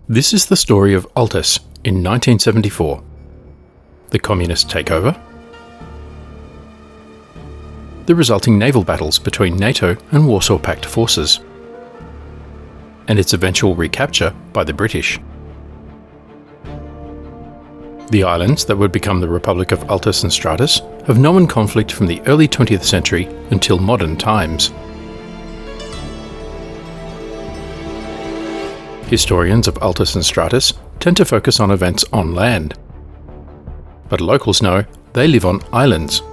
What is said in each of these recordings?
This is the story of Altis in 1974. The communist takeover, the resulting naval battles between NATO and Warsaw Pact forces, and its eventual recapture by the British. The islands that would become the Republic of Altis and Stratis have known conflict from the early 20th century until modern times. Historians of Altis and Stratis tend to focus on events on land. But locals know they live on islands.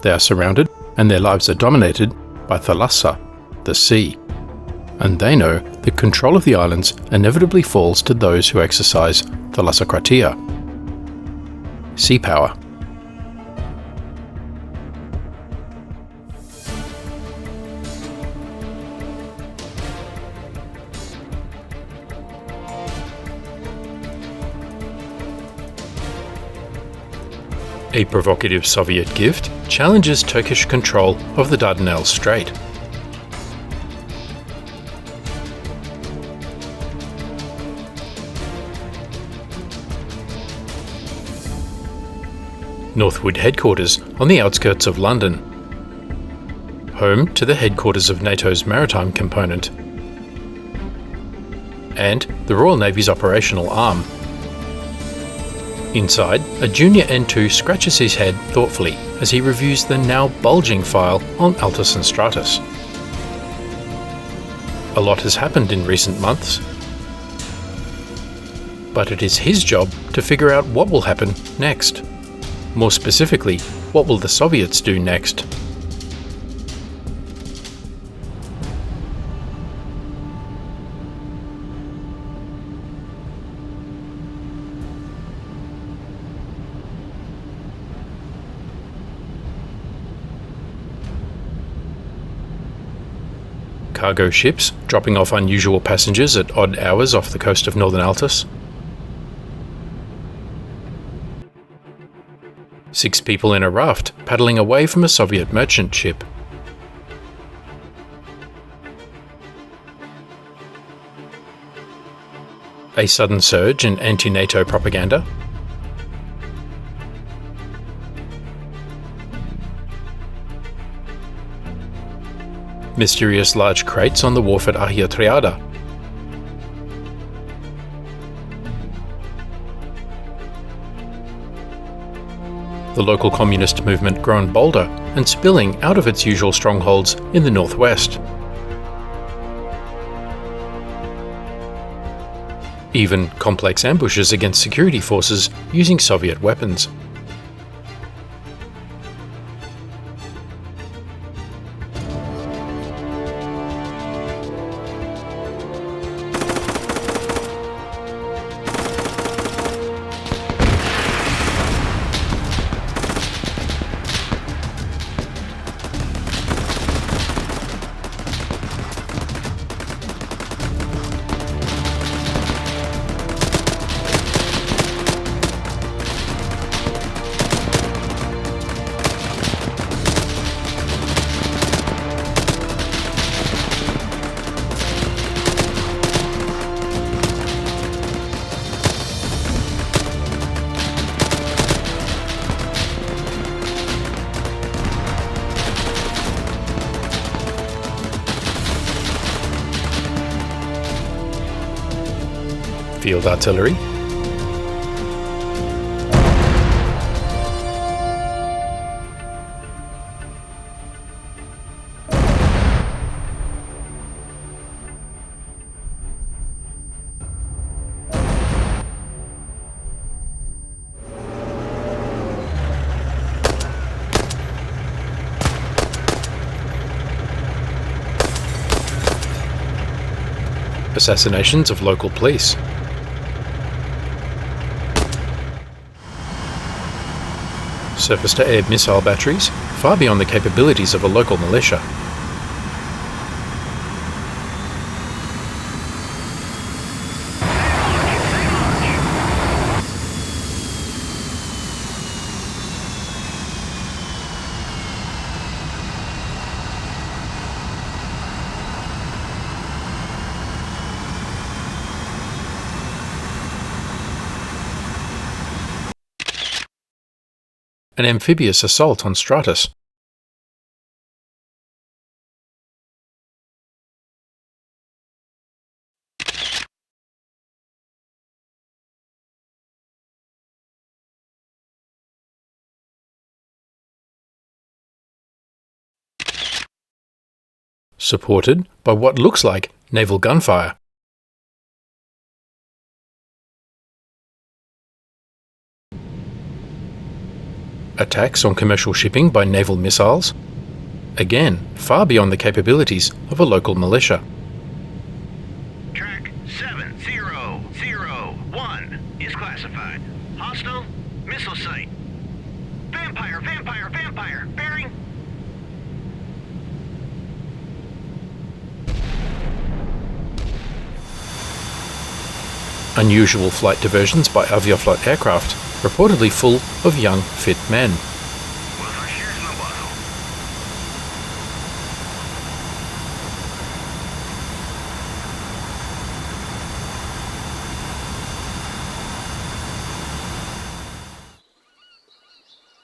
They are surrounded and their lives are dominated by thalassa, the sea. And they know the control of the islands inevitably falls to those who exercise thalassocratia, sea power. A provocative Soviet gift challenges Turkish control of the Dardanelles Strait. Northwood headquarters on the outskirts of London. Home to the headquarters of NATO's maritime component. And the Royal Navy's operational arm. Inside, a junior N2 scratches his head thoughtfully as he reviews the now bulging file on Altis and Stratis. A lot has happened in recent months, but it is his job to figure out what will happen next. More specifically, what will the Soviets do next? Cargo ships dropping off unusual passengers at odd hours off the coast of northern Altis. 6 people in a raft paddling away from a Soviet merchant ship. A sudden surge in anti-NATO propaganda. Mysterious large crates on the wharf at E30. The local communist movement grown bolder and spilling out of its usual strongholds in the northwest. Even complex ambushes against security forces using Soviet weapons. Field artillery. Assassinations of local police. Surface-to-air missile batteries, far beyond the capabilities of a local militia. an amphibious assault on Stratis. Supported by what looks like naval gunfire. Attacks on commercial shipping by naval missiles, again far beyond the capabilities of a local militia. Track 7001 is classified. Hostile missile site. Vampire, vampire, vampire, bearing. Unusual flight diversions by Avioflot aircraft, reportedly full of young, fit men.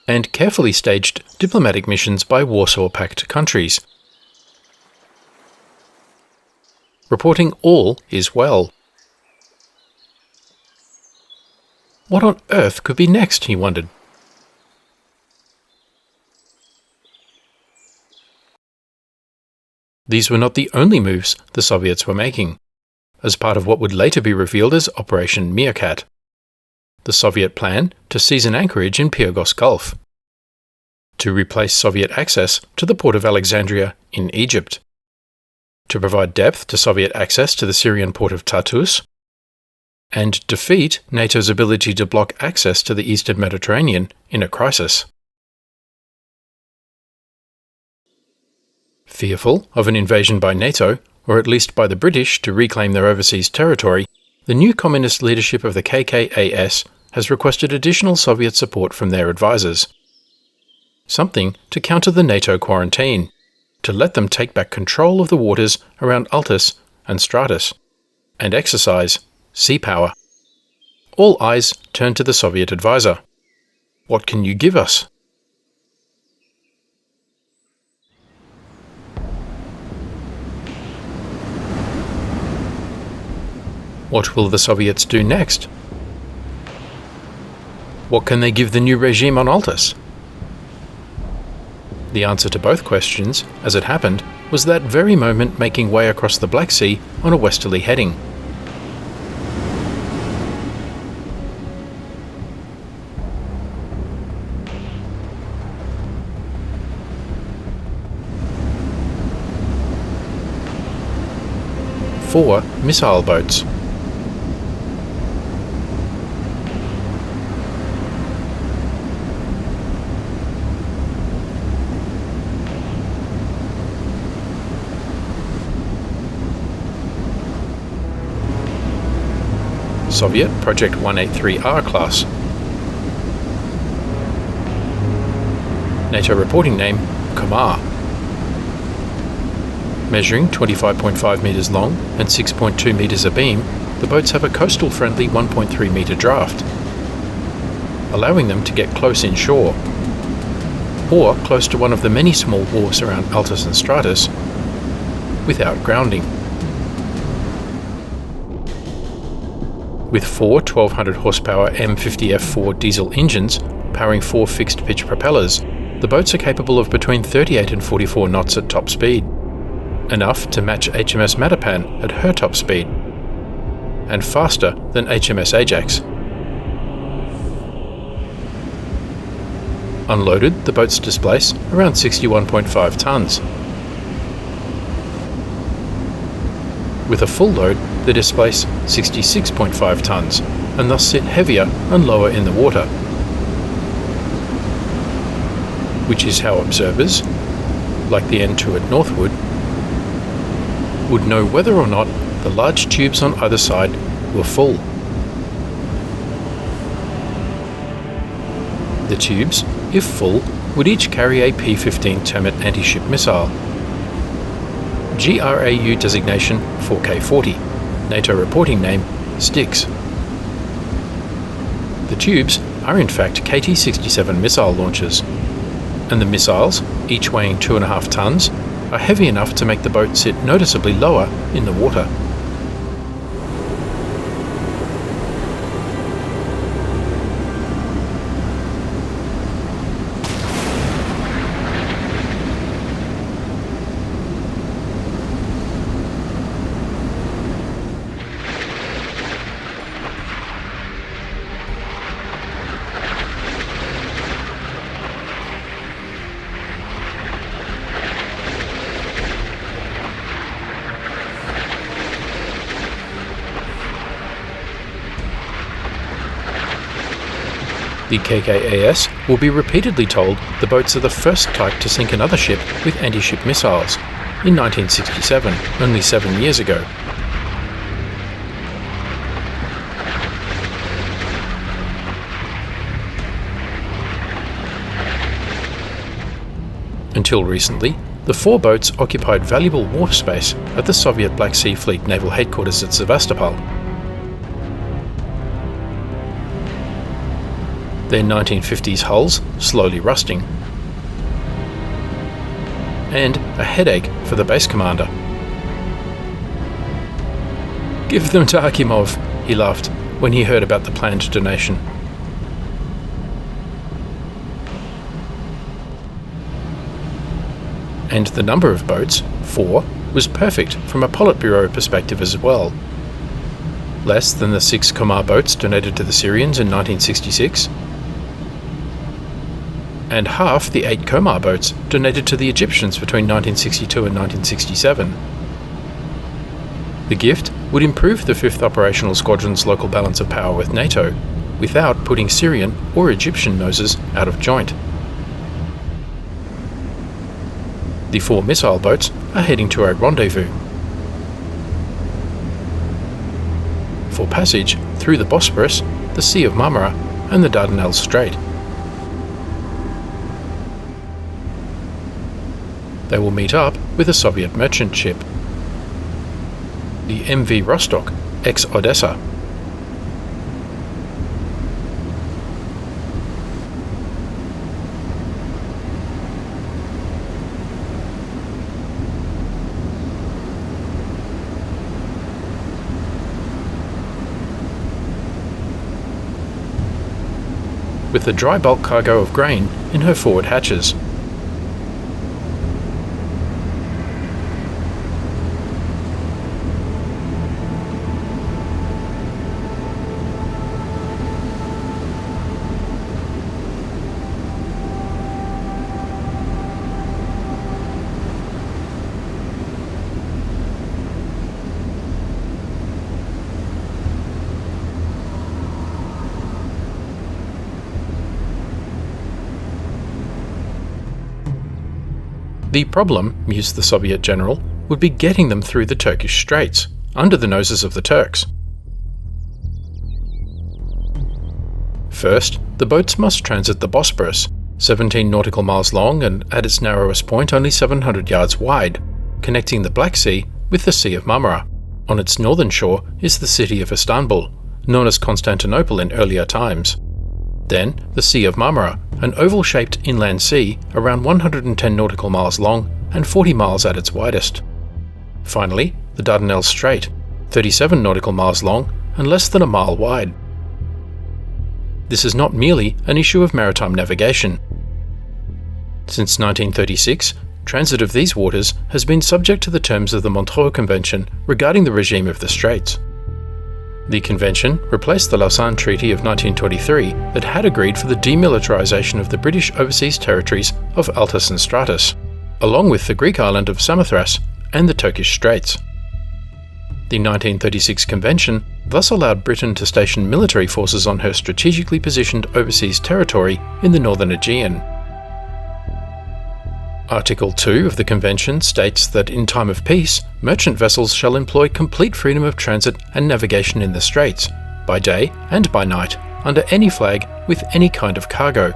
And carefully staged diplomatic missions by Warsaw Pact countries, reporting all is well. What on earth could be next, he wondered. These were not the only moves the Soviets were making, as part of what would later be revealed as Operation Meerkat, the Soviet plan to seize an anchorage in Pyrgos Gulf, to replace Soviet access to the port of Alexandria in Egypt, to provide depth to Soviet access to the Syrian port of Tartus, and defeat NATO's ability to block access to the Eastern Mediterranean in a crisis. Fearful of an invasion by NATO, or at least by the British to reclaim their overseas territory, the new communist leadership of the KKAS has requested additional Soviet support from their advisors. Something to counter the NATO quarantine, to let them take back control of the waters around Altis and Stratis, and exercise sea power. All eyes turn to the Soviet advisor. What can you give us? What will the Soviets do next? What can they give the new regime on Altis? The answer to both questions, as it happened, was that very moment making way across the Black Sea on a westerly heading. Four missile boats. Soviet Project 183R class. NATO reporting name Kamar. Measuring 25.5 metres long and 6.2 metres abeam, the boats have a coastal-friendly 1.3 metre draft, allowing them to get close inshore, or close to one of the many small wharfs around Altis and Stratis, without grounding. With four 1200 horsepower M50F4 diesel engines powering four fixed-pitch propellers, the boats are capable of between 38 and 44 knots at top speed, enough to match HMS Matapan at her top speed, and faster than HMS Ajax. Unloaded, the boats displace around 61.5 tonnes. With a full load, they displace 66.5 tonnes, and thus sit heavier and lower in the water. Which is how observers, like the N2 at Northwood, would know whether or not the large tubes on either side were full. The tubes, if full, would each carry a P-15 Termit anti-ship missile. GRAU designation 4K40, NATO reporting name Styx. The tubes are in fact KT-67 missile launchers, and the missiles, each weighing 2.5 tons, are heavy enough to make the boat sit noticeably lower in the water. The KKAS will be repeatedly told the boats are the first type to sink another ship with anti-ship missiles, in 1967, only 7 years ago. Until recently, the 4 boats occupied valuable wharf space at the Soviet Black Sea Fleet Naval Headquarters at Sevastopol. Their 1950s hulls slowly rusting, and a headache for the base commander. "Give them to Akimov," he laughed when he heard about the planned donation. And the number of boats, 4, was perfect from a Politburo perspective as well. Less than the 6 Komar boats donated to the Syrians in 1966, and half the 8 Komar boats donated to the Egyptians between 1962 and 1967. The gift would improve the 5th Operational Squadron's local balance of power with NATO, without putting Syrian or Egyptian noses out of joint. The 4 missile boats are heading to a rendezvous for passage through the Bosporus, the Sea of Marmara, and the Dardanelles Strait. They will meet up with a Soviet merchant ship, the MV Rostok, ex-Odessa. With a dry bulk cargo of grain in her forward hatches. The problem, mused the Soviet general, would be getting them through the Turkish straits, under the noses of the Turks. First, the boats must transit the Bosporus, 17 nautical miles long and at its narrowest point only 700 yards wide, connecting the Black Sea with the Sea of Marmara. On its northern shore is the city of Istanbul, known as Constantinople in earlier times. Then, the Sea of Marmara, an oval-shaped inland sea around 110 nautical miles long and 40 miles at its widest. Finally, the Dardanelles Strait, 37 nautical miles long and less than a mile wide. This is not merely an issue of maritime navigation. Since 1936, transit of these waters has been subject to the terms of the Montreux Convention regarding the regime of the straits. The convention replaced the Lausanne Treaty of 1923 that had agreed for the demilitarization of the British overseas territories of Altis and Stratis, along with the Greek island of Samothrace and the Turkish Straits. The 1936 convention thus allowed Britain to station military forces on her strategically positioned overseas territory in the northern Aegean. Article 2 of the Convention states that in time of peace, merchant vessels shall employ complete freedom of transit and navigation in the straits, by day and by night, under any flag with any kind of cargo.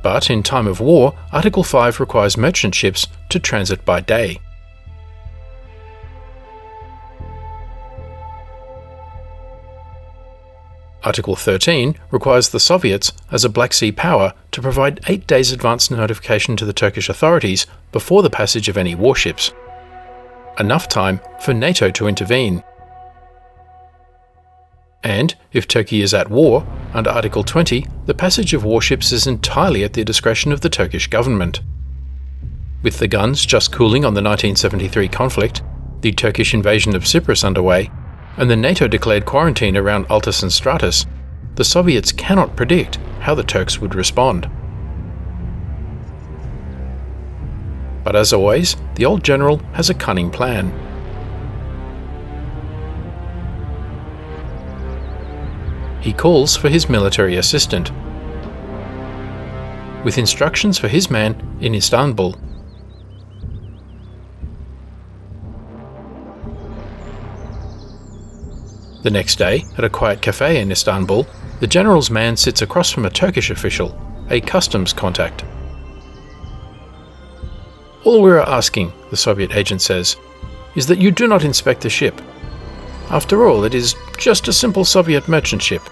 But in time of war, Article 5 requires merchant ships to transit by day. Article 13 requires the Soviets, as a Black Sea power, to provide 8 days advance notification to the Turkish authorities before the passage of any warships. Enough time for NATO to intervene. And, if Turkey is at war, under Article 20, the passage of warships is entirely at the discretion of the Turkish government. With the guns just cooling on the 1973 conflict, the Turkish invasion of Cyprus underway, and the NATO-declared quarantine around Altis and Stratis, the Soviets cannot predict how the Turks would respond. But as always, the old general has a cunning plan. He calls for his military assistant, with instructions for his man in Istanbul. The next day, at a quiet cafe in Istanbul, the general's man sits across from a Turkish official, a customs contact. "All we are asking," the Soviet agent says, "is that you do not inspect the ship. After all, it is just a simple Soviet merchant ship,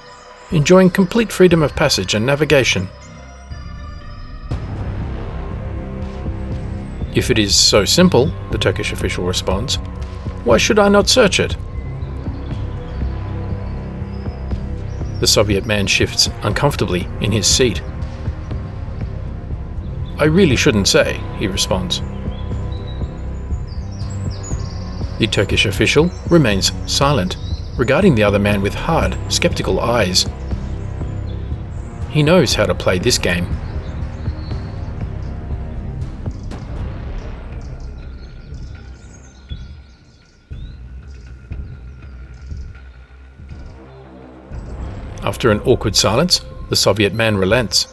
enjoying complete freedom of passage and navigation." "If it is so simple," the Turkish official responds, "why should I not search it?" The Soviet man shifts uncomfortably in his seat. "I really shouldn't say," he responds. The Turkish official remains silent, regarding the other man with hard, skeptical eyes. He knows how to play this game. After an awkward silence, the Soviet man relents.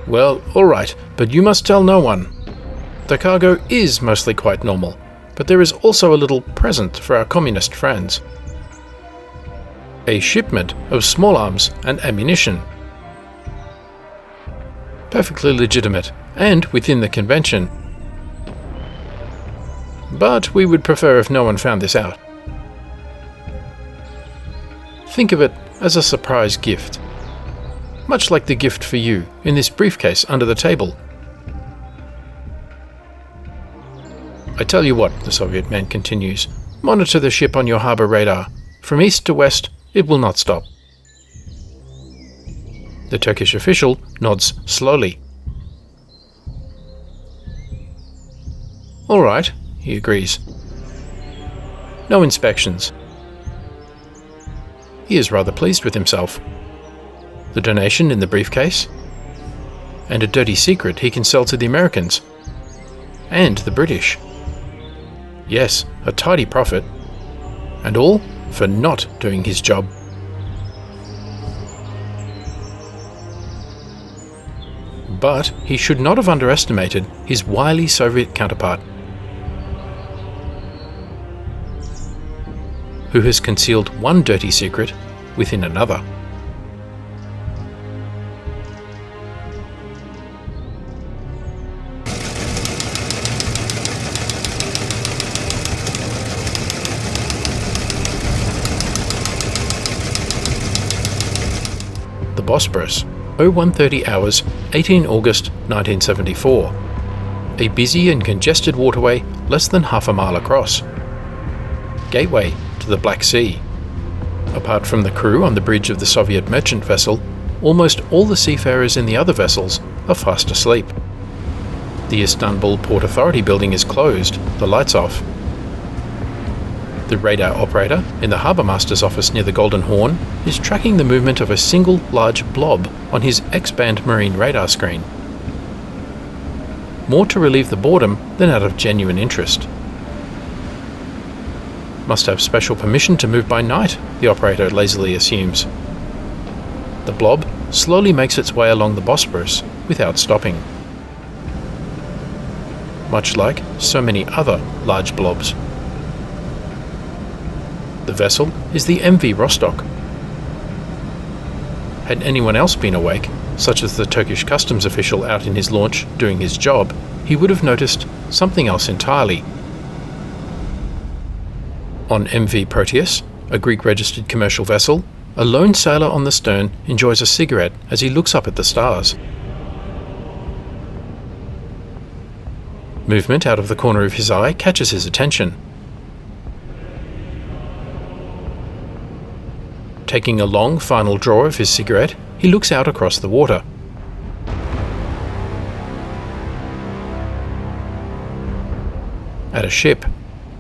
"Well, all right, but you must tell no one. The cargo is mostly quite normal, but there is also a little present for our communist friends. A shipment of small arms and ammunition. Perfectly legitimate, and within the convention. But we would prefer if no one found this out. Think of it as a surprise gift. Much like the gift for you in this briefcase under the table." "I tell you what," the Soviet man continues, "monitor the ship on your harbour radar. From east to west, it will not stop." The Turkish official nods slowly. "All right," he agrees. "No inspections." He is rather pleased with himself. The donation in the briefcase, and a dirty secret he can sell to the Americans, and the British. Yes, a tidy profit, and all for not doing his job. But he should not have underestimated his wily Soviet counterpart, who has concealed one dirty secret within another. The Bosporus, 0130 hours, 18 August 1974. A busy and congested waterway less than half a mile across. Gateway to the Black Sea. Apart from the crew on the bridge of the Soviet merchant vessel, almost all the seafarers in the other vessels are fast asleep. The Istanbul Port Authority building is closed, the lights off. The radar operator in the harbour master's office near the Golden Horn is tracking the movement of a single large blob on his X-band marine radar screen. More to relieve the boredom than out of genuine interest. Must have special permission to move by night, the operator lazily assumes. The blob slowly makes its way along the Bosporus without stopping. Much like so many other large blobs. The vessel is the MV Rostock. Had anyone else been awake, such as the Turkish customs official out in his launch doing his job, he would have noticed something else entirely. On MV Proteus, a Greek-registered commercial vessel, a lone sailor on the stern enjoys a cigarette as he looks up at the stars. Movement out of the corner of his eye catches his attention. Taking a long final draw of his cigarette, he looks out across the water. At a ship,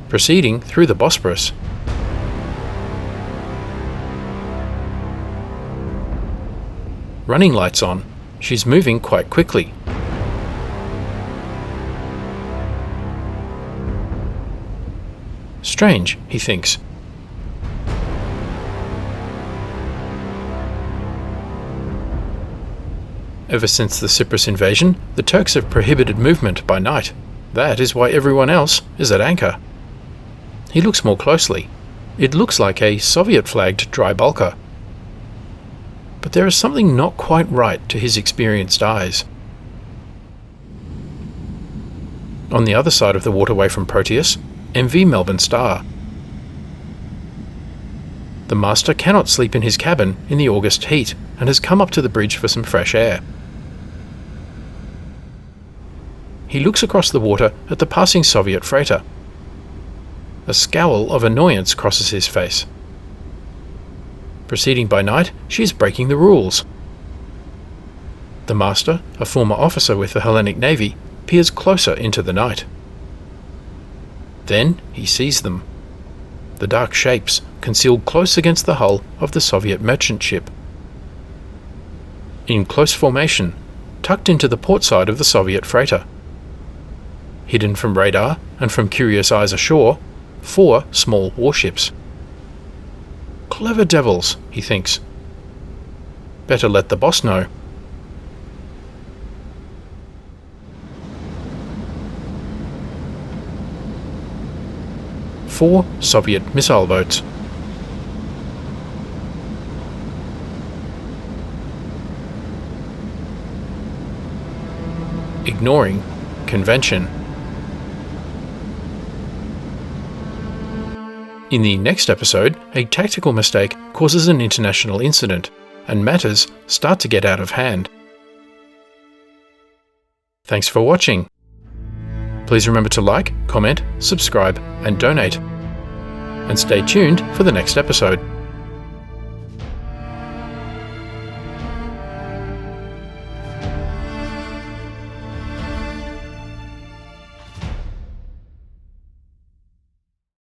proceeding through the Bosporus. Running lights on. She's moving quite quickly. Strange, he thinks. Ever since the Cyprus invasion, the Turks have prohibited movement by night. That is why everyone else is at anchor. He looks more closely. It looks like a Soviet-flagged dry bulker. But there is something not quite right to his experienced eyes. On the other side of the waterway from Proteus, MV Melbourne Star. The master cannot sleep in his cabin in the August heat and has come up to the bridge for some fresh air. He looks across the water at the passing Soviet freighter. A scowl of annoyance crosses his face. Proceeding by night, she is breaking the rules. The master, a former officer with the Hellenic Navy, peers closer into the night. Then he sees them. The dark shapes concealed close against the hull of the Soviet merchant ship. In close formation, tucked into the port side of the Soviet freighter. Hidden from radar and from curious eyes ashore, 4 small warships. Clever devils, he thinks. Better let the boss know. Four Soviet missile boats. Ignoring convention. In the next episode, a tactical mistake causes an international incident, and matters start to get out of hand. Thanks for watching. Please remember to like, comment, subscribe, and donate. And stay tuned for the next episode.